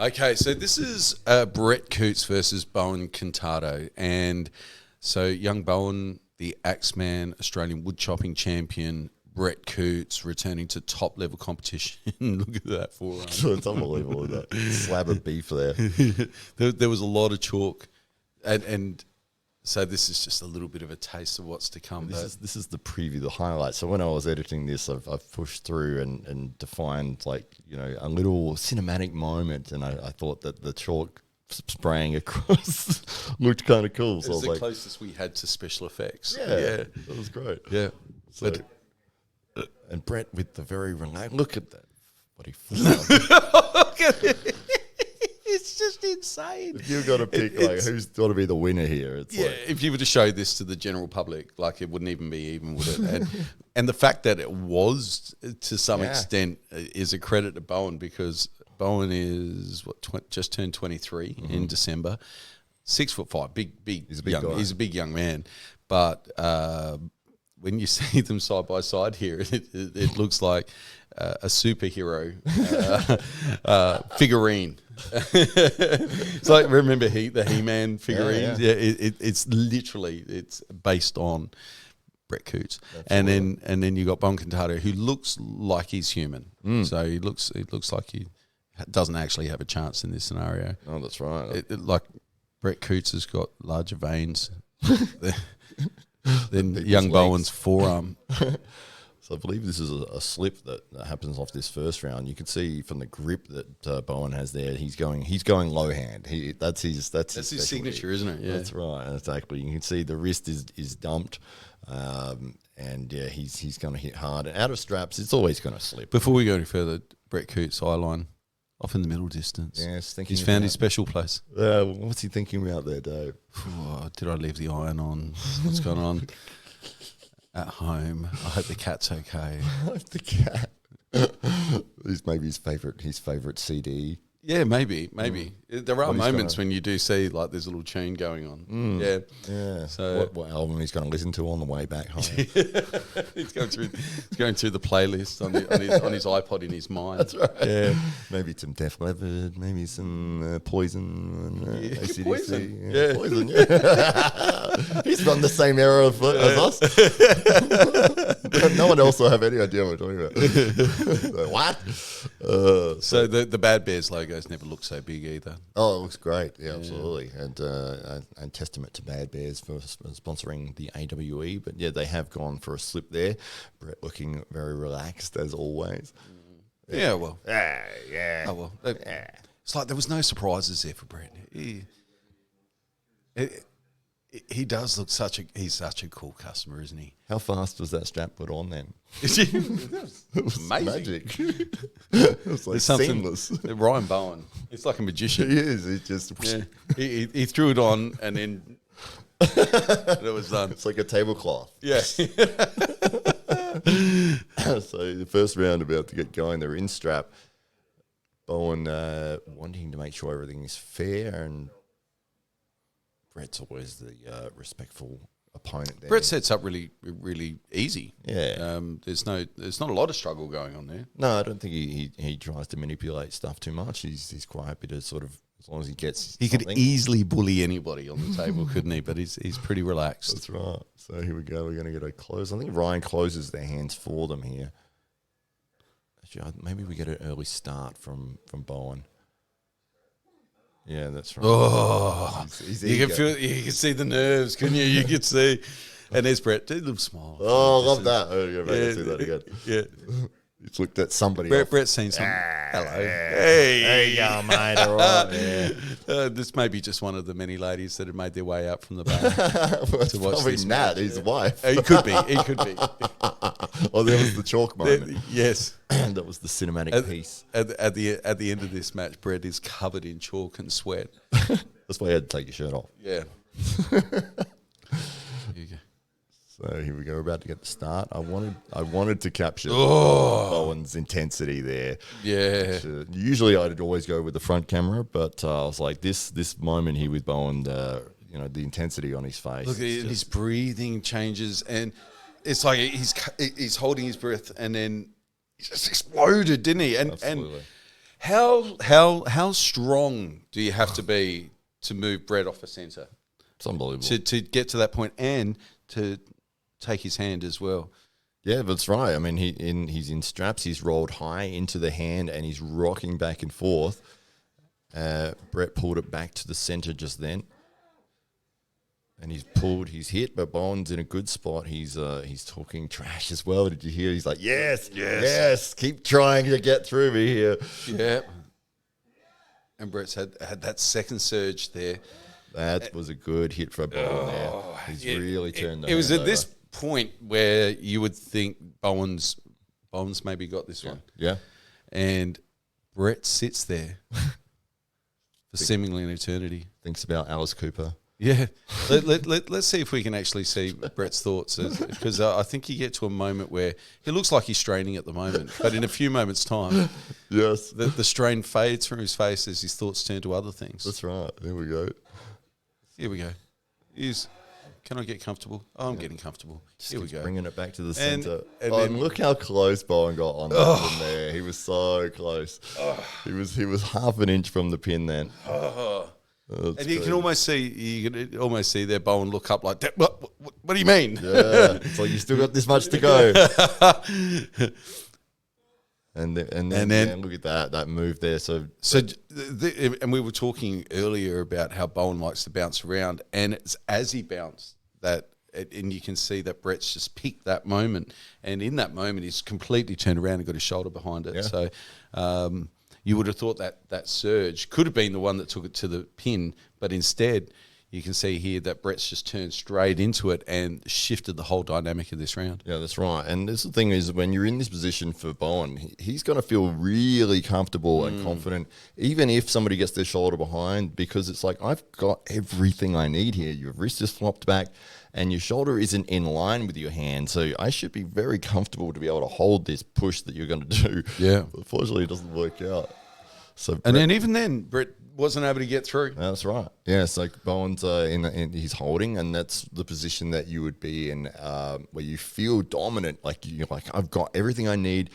Okay, so this is Brett Coutts versus Bowen Contardo. And so young Bowen, the Axeman, Australian wood chopping champion, Brett Coutts returning to top-level competition. Look at that forearm. It's unbelievable, that slab of beef there. There was a lot of chalk. And so this is just a little bit of a taste of what's to come. This is the preview, the highlight. So when I was editing this, I've pushed through and defined a little cinematic moment, and I thought that the chalk spraying across looked kind of cool. So it was the closest we had to special effects. Yeah, that was great. Yeah. So, and Brett with the very relaxed, look at that bloody forearm. Look at it. It's just insane. If you've got to pick who's got to be the winner here, if you were to show this to the general public, it wouldn't even be even, would it? And the fact that it was to some extent is a credit to Bowen, because Bowen is just turned 23 in December. 6'5", big. He's a big guy. He's a big young man, but when you see them side by side here, it looks like a superhero figurine. It's like, remember the He-Man figurines? Yeah, it's literally based on Brett Coutts, and then you got Bowen Contardo, who looks like he's human. So he looks like he doesn't actually have a chance in this scenario. Oh, that's right. Like Brett Coutts has got larger veins than young Bowen's forearm. So I believe this is a slip that happens off this first round. You can see from the grip that Bowen has there, he's going low hand. That's his signature, isn't it? Yeah, that's right. Exactly. You can see the wrist is dumped, and he's going to hit hard. And out of straps, it's always going to slip. Before we go any further, Brett Coutts eye line off in the middle distance. Yes, he's found his special place. What's he thinking about there, Dave? Did I leave the iron on? What's going on? At home, I hope the cat's okay. I hope the cat. This may be his favourite CD. Yeah, maybe. There are moments when you do see there's a little tune going on. Yeah. So what album he's going to listen to on the way back home? He's going through the playlist on his iPod in his mind. That's right. Yeah. Maybe some Def Leppard, maybe some Poison, and AC/DC. Poison. Yeah. Poison. Yeah. He's from the same era as us. No one else will have any idea what we're talking about. What? So the Bad Bears logos never look so big either. Oh, it looks great. Yeah, absolutely. And testament to Bad Bears for sponsoring the AWE. But yeah, they have gone for a slip there. Brett looking very relaxed as always. Yeah, well. Yeah. Oh, well. It's like there was no surprises there for Brett. He does look he's such a cool customer, isn't he? How fast was that strap put on then? It was amazing. Magic. It was like seamless. Ryan Bowen, it's like a magician. He is. He just he threw it on and then it was done. It's like a tablecloth. Yeah. So the first round about to get going, they're in strap. Bowen wanting to make sure everything is fair, and Brett's always the respectful opponent there. Brett sets up really, really easy. Yeah. There's not a lot of struggle going on there. No, I don't think he tries to manipulate stuff too much. He's quite happy to sort of, as long as he gets He something. could easily bully anybody on the table, couldn't he? But he's pretty relaxed. That's right. So here we go. We're going to get a close. I think Ryan closes their hands for them here. Actually, maybe we get an early start from Bowen. Yeah, that's right. Oh, you can see the nerves, couldn't you? You could see, and there's Brett. Do a little smile. Oh, I love that. Oh, yeah, I see that again. Yeah, he's looked at somebody. Brett's seen some. Hello. Hey, there you go, mate. All right. Yeah. This may be just one of the many ladies that have made their way out from the bar well, to watch probably this Nat, match. his wife. He could be. Oh, there was the chalk moment. Yes. That was the cinematic piece. At the end of this match, Brett is covered in chalk and sweat. That's why you had to take your shirt off. Yeah. Here you go. So here we go. We're about to get the start. I wanted to capture Bowen's intensity there. Yeah. Which, usually I'd always go with the front camera, but I was like, this moment here with Bowen, the intensity on his face. Look, his breathing changes, and it's like he's holding his breath, and then he just exploded, didn't he? Absolutely. How strong do you have to be to move Brett off a centre? It's unbelievable. To get to that point and to take his hand as well. Yeah, that's right. I mean, he's in straps. He's rolled high into the hand and he's rocking back and forth. Brett pulled it back to the centre just then. And he's hit, but Bowen's in a good spot. He's talking trash as well. Did you hear? He's like, yes, keep trying to get through me here. Yeah. And Brett's had that second surge there. That was a good hit for Bowen there. He's really turned the It was hand at over. this point where you would think Bowen's maybe got this one. Yeah. And Brett sits there for seemingly an eternity. Thinks about Alice Cooper. Yeah. Let's see if we can actually see Brett's thoughts, because I think you get to a moment where he looks like he's straining at the moment, but in a few moments' time, Yes. the strain fades from his face as his thoughts turn to other things. That's right. There we go. Here we go. Can I get comfortable? Oh, I'm getting comfortable. Here we go. Bringing it back to the And- centre. and And then- look how close Bowen got on that pin there. He was so close. He was half an inch from the pin then. And you can almost see there Bowen look up like that. What do you mean? Yeah, it's like you still got this much to go. and then look at that move there. So And we were talking earlier about how Bowen likes to bounce around, and it's as he bounced and you can see that Brett's just picked that moment, and in that moment he's completely turned around and got his shoulder behind it. Yeah. So you would have thought that surge could have been the one that took it to the pin, but instead you can see here that Brett's just turned straight into it and shifted the whole dynamic of this round. yeah, that's right. And this the thing is, when you're in this position for Bowen, he's going to feel really comfortable and confident, even if somebody gets their shoulder behind, because it's like, I've got everything I need here. Your wrist is flopped back and your shoulder isn't in line with your hand. So I should be very comfortable to be able to hold this push that you're going to do. Yeah. Unfortunately, it doesn't work out. So And then even then, Brett wasn't able to get through. that's right. Yeah, it's like Bowen's he's holding, and that's the position that you would be in, where you feel dominant. Like you're like, I've got everything I need.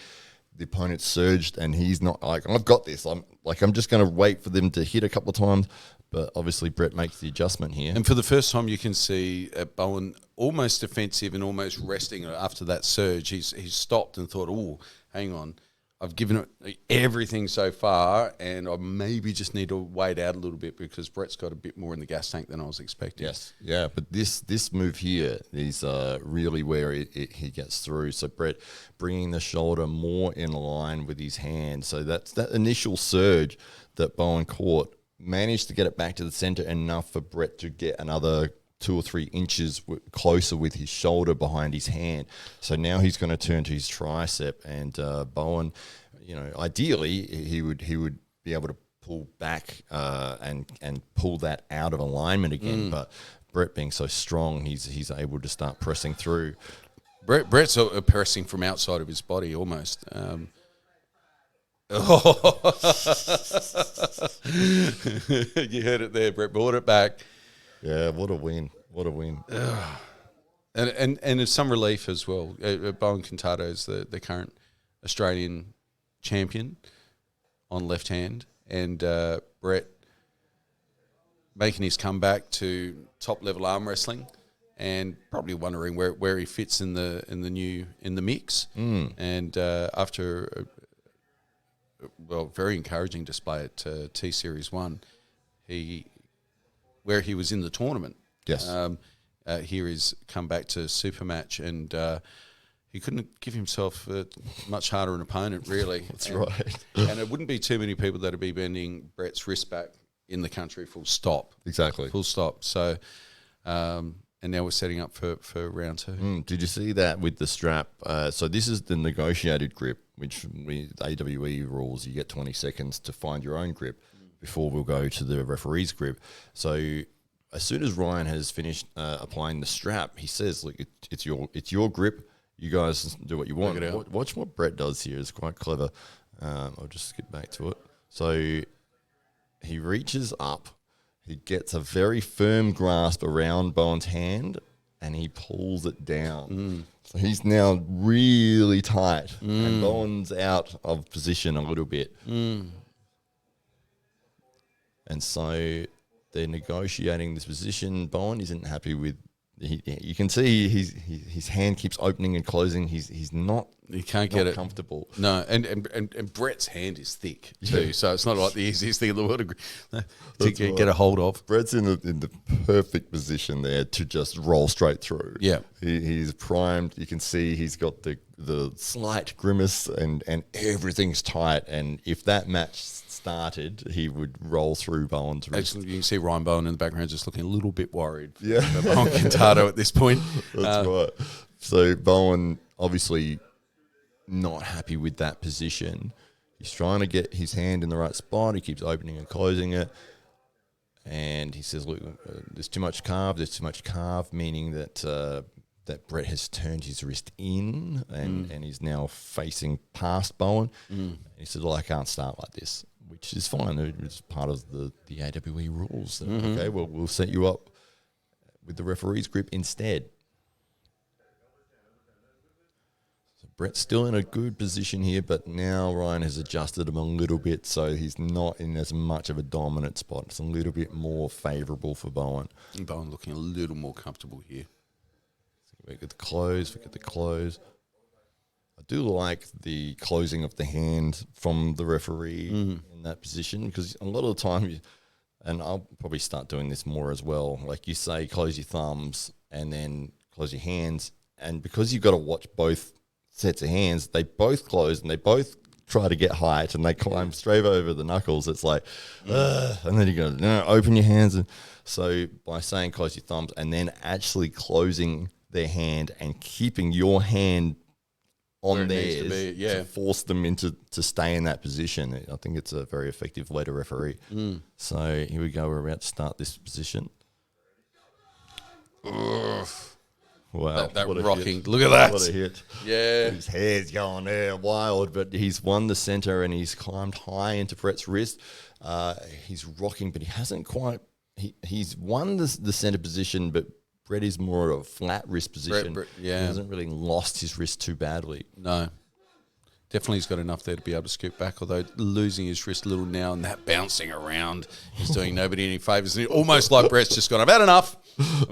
The opponent surged, and he's not like, I've got this. I'm just going to wait for them to hit a couple of times. But obviously, Brett makes the adjustment here. And for the first time, you can see Bowen almost defensive and almost resting after that surge. He's stopped and thought, oh, hang on. I've given it everything so far, and I maybe just need to wait out a little bit because Brett's got a bit more in the gas tank than I was expecting. Yes, yeah, but this move here is really where he gets through. So Brett bringing the shoulder more in line with his hand. So that's that initial surge that Bowen caught, managed to get it back to the centre enough for Brett to get another 2 or 3 inches closer with his shoulder behind his hand. So now he's going to turn to his tricep, and Bowen, ideally he would be able to pull back and pull that out of alignment again. But Brett being so strong, he's able to start pressing through. Brett's pressing from outside of his body almost. You heard it there. Brett brought it back. Yeah, what a win! What a win! And it's some relief as well. Bowen Contardo is the current Australian champion on left hand, and Brett making his comeback to top level arm wrestling, and probably wondering where he fits in the mix. And after a very encouraging display at T Series 1, where he was in the tournament. Yes. Here he's come back to supermatch, and he couldn't give himself a much harder an opponent, really. That's right. And it wouldn't be too many people that would be bending Brett's wrist back in the country, full stop. Exactly. Full stop. So, and now we're setting up for round 2. Did you see that with the strap? So this is the negotiated grip, which with AWE rules, you get 20 seconds to find your own grip before we'll go to the referee's grip. So as soon as Ryan has finished applying the strap, he says, look, it's your grip. You guys do what you want. Watch what Brett does here. It's quite clever. I'll just skip back to it. So he reaches up. He gets a very firm grasp around Bowen's hand, and he pulls it down. So he's now really tight, and Bowen's out of position a little bit. And so they're negotiating this position. Bowen isn't happy with. You can see his hand keeps opening and closing. He's not. He can't get it comfortable. No, and Brett's hand is thick too, so it's not like the easiest thing in the world to get a hold of. Brett's in the perfect position there to just roll straight through. Yeah, he's primed. You can see he's got the slight grimace and everything's tight. And if that match started, he would roll through Bowen's wrist. Actually, you can see Ryan Bowen in the background just looking a little bit worried. Yeah, about Contardo at this point. That's right. So Bowen obviously not happy with that position. He's trying to get his hand in the right spot. He keeps opening and closing it. And he says, look, there's too much carve. There's too much carve, meaning that that Brett has turned his wrist in and he's now facing past Bowen. And he said, well, I can't start like this, which is fine. It's part of the AWE rules. Okay, well, we'll set you up with the referee's grip instead. Brett's still in a good position here, but now Ryan has adjusted him a little bit, so he's not in as much of a dominant spot. It's a little bit more favourable for Bowen. Bowen looking a little more comfortable here. We get the close, I do like the closing of the hand from the referee in that position, because a lot of the time, and I'll probably start doing this more as well, like you say, close your thumbs and then close your hands, and because you've got to watch both sets of hands, they both close and they both try to get height and they climb straight over the knuckles. It's like, and then you go, no, open your hands. And so by saying close your thumbs and then actually closing their hand and keeping your hand on theirs to force them to stay in that position, I think it's a very effective way to referee. So here we go. We're about to start this position. Wow, that rocking! Hit. Look at that! What a hit! Yeah, his hair's going there wild, but he's won the center and he's climbed high into Brett's wrist. He's rocking, but he hasn't quite. He's won the center position, but Brett is more of a flat wrist position. Brett, he hasn't really lost his wrist too badly. No, definitely he's got enough there to be able to scoop back. Although losing his wrist a little now and that bouncing around, he's doing nobody any favors. Almost like Brett's just gone, I've had enough.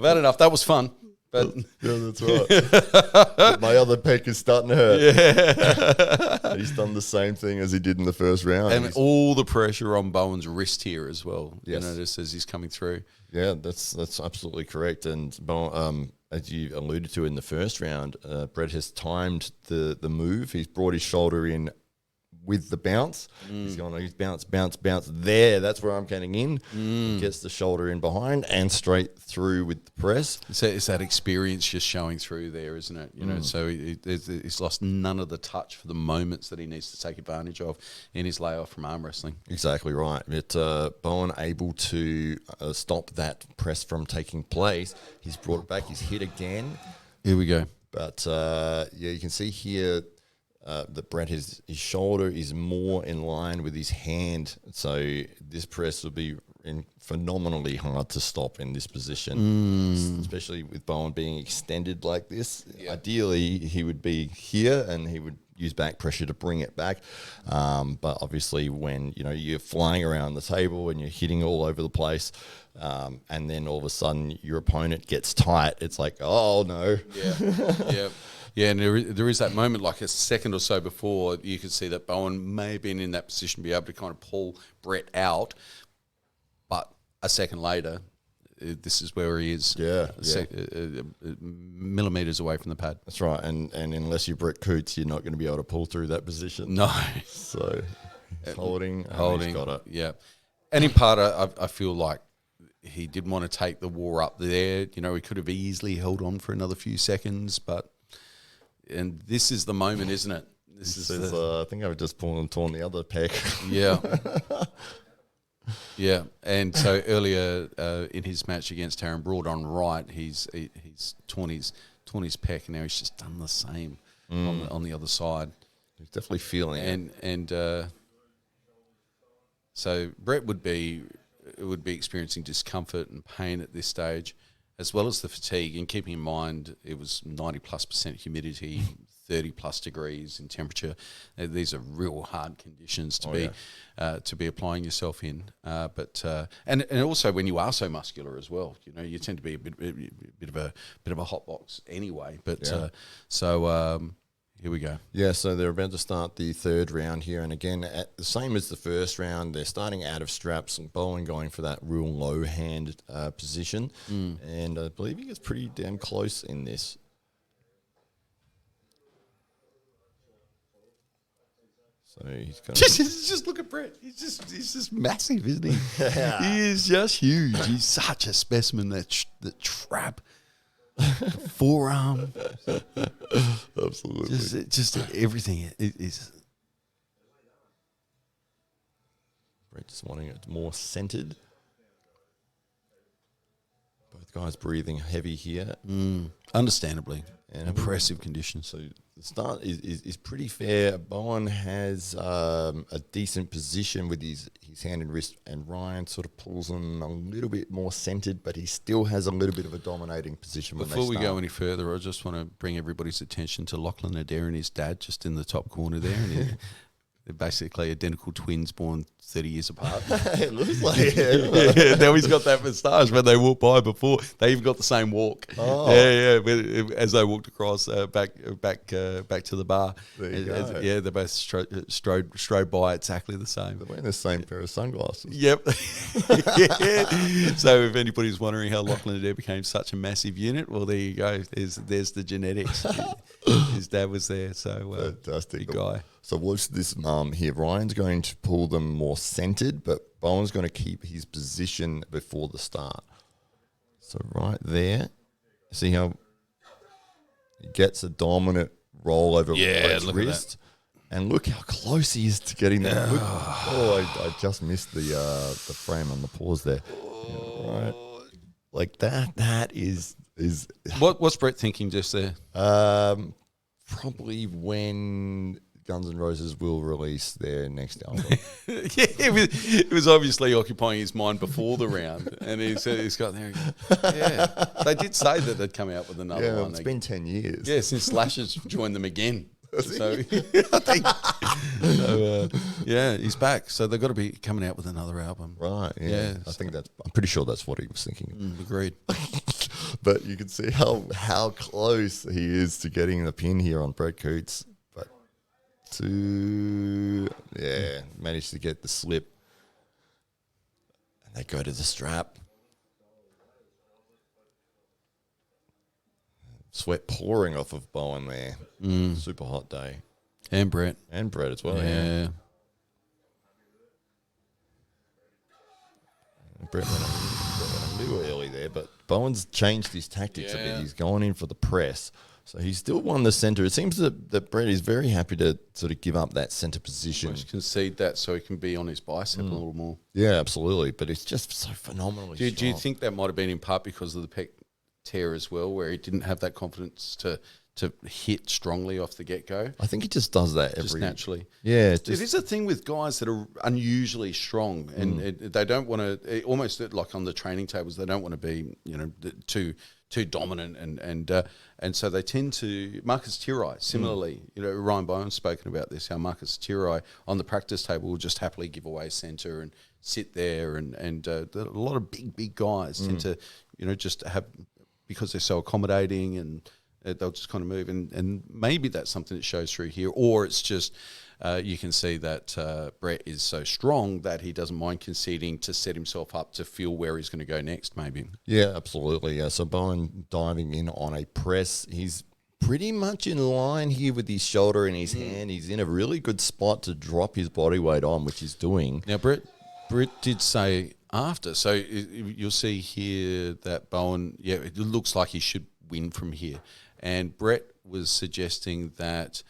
That was fun. But yeah, that's right. My other pec is starting to hurt. Yeah. He's done the same thing as he did in the first round. And all the pressure on Bowen's wrist here as well. Yes. You notice as he's coming through. Yeah, that's absolutely correct. And Bowen, as you alluded to in the first round, Brett has timed the move. He's brought his shoulder in with the bounce. He's gone, he's bounce. There, that's where I'm getting in. He gets the shoulder in behind and straight through with the press. It's that experience just showing through there, isn't it? You know, so he's lost none of the touch for the moments that he needs to take advantage of in his layoff from arm wrestling. Exactly right. But Bowen able to stop that press from taking place. He's brought it back. He's hit again. Here we go. But you can see here that Brett, his shoulder is more in line with his hand. So this press will be phenomenally hard to stop in this position, especially with Bowen being extended like this. Yeah. Ideally, he would be here and he would use back pressure to bring it back. But obviously when you're flying around the table and you're hitting all over the place, and then all of a sudden your opponent gets tight, it's like, oh no. Yeah. Yeah, and there is that moment, like a second or so before, you could see that Bowen may have been in that position to be able to kind of pull Brett out, but a second later, this is where he is. Millimetres away from the pad. That's right, and unless you're Brett Coutts, you're not going to be able to pull through that position. No. So he's holding, he's got it. Yeah, and in part, I feel like he did want to take the war up there. He could have easily held on for another few seconds, but. And this is the moment, isn't it? This is I think I've just torn the other pec. Yeah. Yeah. And so earlier in his match against Aaron Broad on right, he's torn his pec, and now he's just done the same on the other side. He's definitely feeling it. And so Brett would be experiencing discomfort and pain at this stage, as well as the fatigue, and keeping in mind it was 90+% humidity, 30 plus degrees in temperature. These are real hard conditions to be applying yourself in. And also when you are so muscular as well, you tend to be a bit of a hot box anyway. But here we go. Yeah, so they're about to start the third round here. And again, the same as the first round, they're starting out of straps and Bowen going for that real low hand position. And I believe he gets pretty damn close in this. So he's going just look at Brett. He's just massive, isn't he? He is just huge. He's such a specimen. That trap. Forearm, absolutely, just everything is. Brett just wanting it more centered. Both guys breathing heavy here, Understandably, and oppressive conditions. So the start is pretty fair. Bowen has a decent position with his hand and wrist, and Ryan sort of pulls him a little bit more centered, but he still has a little bit of a dominating position. Before we go any further, I just want to bring everybody's attention to Lachlan Adair and his dad just in the top corner there. And they're basically identical twins born 30 years apart. It looks like it. Yeah, now he's got that moustache when they walked by before. They even got the same walk. Oh. Yeah. As they walked across back to the bar. There you go. They both strode by exactly the same. They're wearing the same pair of sunglasses. Yep. Yeah. So if anybody's wondering how Lachlan Adair became such a massive unit, well, there you go. There's the genetics. His dad was there, so fantastic. Big guy. So watch this here. Ryan's going to pull them more centered, but Bowen's going to keep his position before the start. So right there, see how he gets a dominant roll over Brett's wrist, and look how close he is to getting that. Look, I just missed the frame on the pause there. Yeah, right, like that. That is What's Brett thinking just there? Probably when Guns N' Roses will release their next album. Yeah, it was obviously occupying his mind before the round, and he's got there. Yeah, they did say that they'd come out with another one. It's been 10 years. Yeah, since Slash's joined them again. So, I think, he's back. So they've got to be coming out with another album. Right, yeah. I'm pretty sure that's what he was thinking. Agreed. But you can see how close he is to getting the pin here on Brett Coutts. But managed to get the slip. And they go to the strap. Sweat pouring off of Bowen there. Super hot day. And Brett. And Brett as well, yeah. Brett went a little early there, but Bowen's changed his tactics a bit. He's gone in for the press. So he's still won the centre. It seems that Brett is very happy to sort of give up that centre position. Just concede that so he can be on his bicep a little more. Yeah, absolutely. But it's just so phenomenally strong. Do you think that might have been in part because of the pec tear as well, where he didn't have that confidence to hit strongly off the get-go? I think he just does that just naturally. Yeah. It is a thing with guys that are unusually strong, and they don't want to, almost like on the training tables, they don't want to be, too dominant, and so they tend to. Marcus Tirai, similarly, Ryan Bowen's spoken about this, how Marcus Tirai on the practice table will just happily give away centre and sit there, and a lot of big guys tend to, just have, because they're so accommodating, and they'll just kind of move, and maybe that's something that shows through here, or it's just you can see that Brett is so strong that he doesn't mind conceding to set himself up to feel where he's going to go next, maybe. Yeah, absolutely. Yeah. So Bowen diving in on a press. He's pretty much in line here with his shoulder in his hand. He's in a really good spot to drop his body weight on, which he's doing. Now, Brett did say after, so you'll see here that Bowen, it looks like he should win from here. And Brett was suggesting that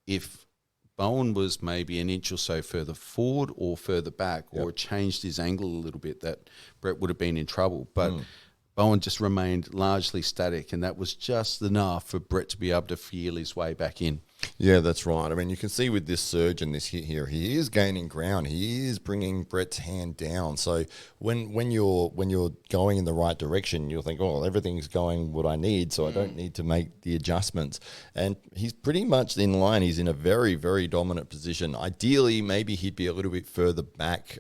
if Bowen was maybe an inch or so further forward or further back, or changed his angle a little bit, that Brett would have been in trouble. But Bowen just remained largely static, and that was just enough for Brett to be able to feel his way back in. Yeah, that's right. I mean, you can see with this surge and this hit here, he is gaining ground. He is bringing Brett's hand down. So when you're going in the right direction, you'll think, oh, everything's going what I need, so I don't need to make the adjustments. And he's pretty much in line. He's in a very, very dominant position. Ideally, maybe he'd be a little bit further back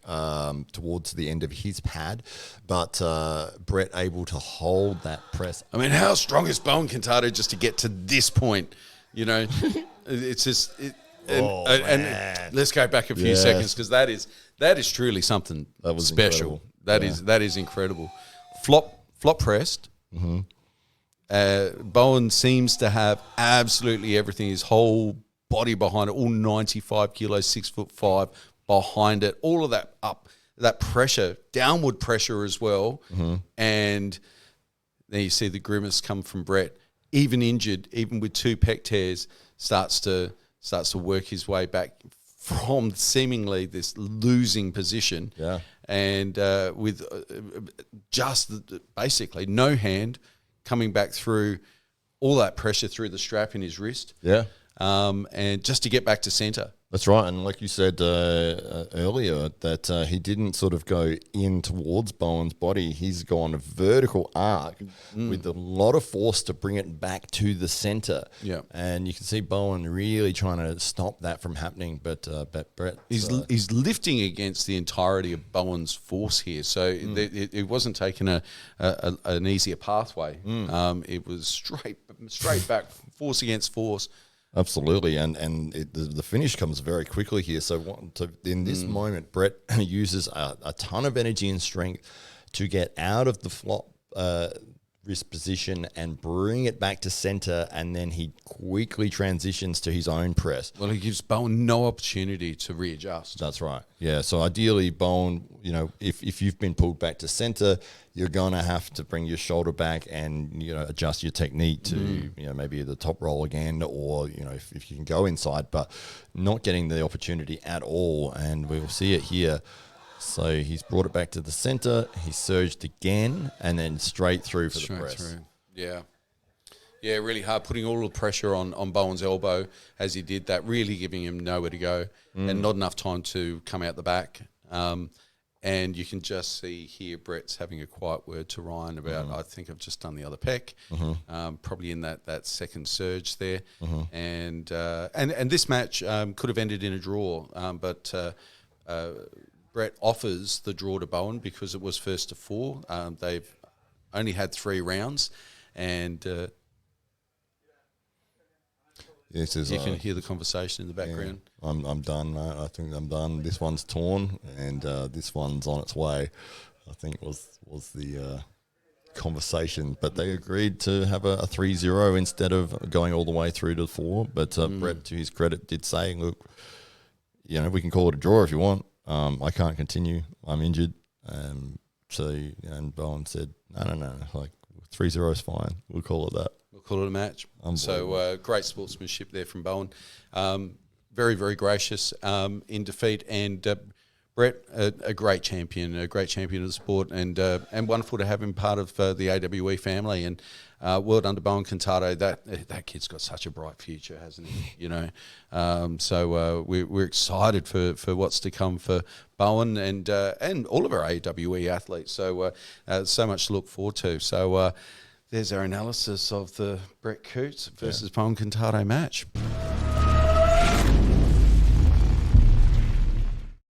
towards the end of his pad, but Brett able to hold that press. I mean, how strong is Bowen Contardo just to get to this point? You know, it's just and let's go back a few seconds, because that is truly something special. Incredible. That is incredible. Flop pressed. Bowen seems to have absolutely everything. His whole body behind it, all 95 kilos, 6'5" behind it. All of that up, that pressure, downward pressure as well. And then you see the grimace come from Brett. Even injured, even with 2 pec tears, starts to work his way back from seemingly this losing position. Yeah. And with just basically no hand, coming back through all that pressure through the strap in his wrist. Yeah. And just to get back to centre. That's right. And like you said earlier, that he didn't sort of go in towards Bowen's body. He's gone a vertical arc with a lot of force to bring it back to the centre. Yeah. And you can see Bowen really trying to stop that from happening. But Brett... He's lifting against the entirety of Bowen's force here. So it wasn't taking an easier pathway. It was straight back, force against force. Absolutely, and the finish comes very quickly here. So in this moment, Brett uses a ton of energy and strength to get out of the flop wrist position and bring it back to center, and then he quickly transitions to his own press. Well, he gives Bowen no opportunity to readjust. That's right. Yeah. So ideally, Bowen, you know, if you've been pulled back to center, you're going to have to bring your shoulder back and, you know, adjust your technique to, you know, maybe the top roll again, or, you know, if you can go inside, but not getting the opportunity at all. And we'll see it here. So he's brought it back to the center. He surged again, and then straight through for the press. Yeah. Yeah, really hard, putting all the pressure on Bowen's elbow as he did that, really giving him nowhere to go and not enough time to come out the back. And you can just see here Brett's having a quiet word to Ryan about, I think I've just done the other pec, probably in that second surge there. And this match could have ended in a draw, but Brett offers the draw to Bowen because it was 1st to 4. They've only had 3 rounds, and you can hear the conversation in the background. Yeah, I'm done, mate. I think I'm done. This one's torn, and this one's on its way, I think was the conversation. But they agreed to have a 3-0 instead of going all the way through to 4. But Brett, to his credit, did say, look, you know, we can call it a draw if you want. I can't continue. I'm injured. And Bowen said, no. Like 3-0 is fine. We'll call it that. We'll call it a match. So great sportsmanship there from Bowen. Very, very gracious in defeat. And Brett, a great champion of the sport, and wonderful to have him part of the AWE family. And well done to Bowen Contardo. That kid's got such a bright future, hasn't he? You know, so we're excited for what's to come for Bowen and all of our AWE athletes. So so much to look forward to. So there's our analysis of the Brett Coutts versus Bowen Contardo match.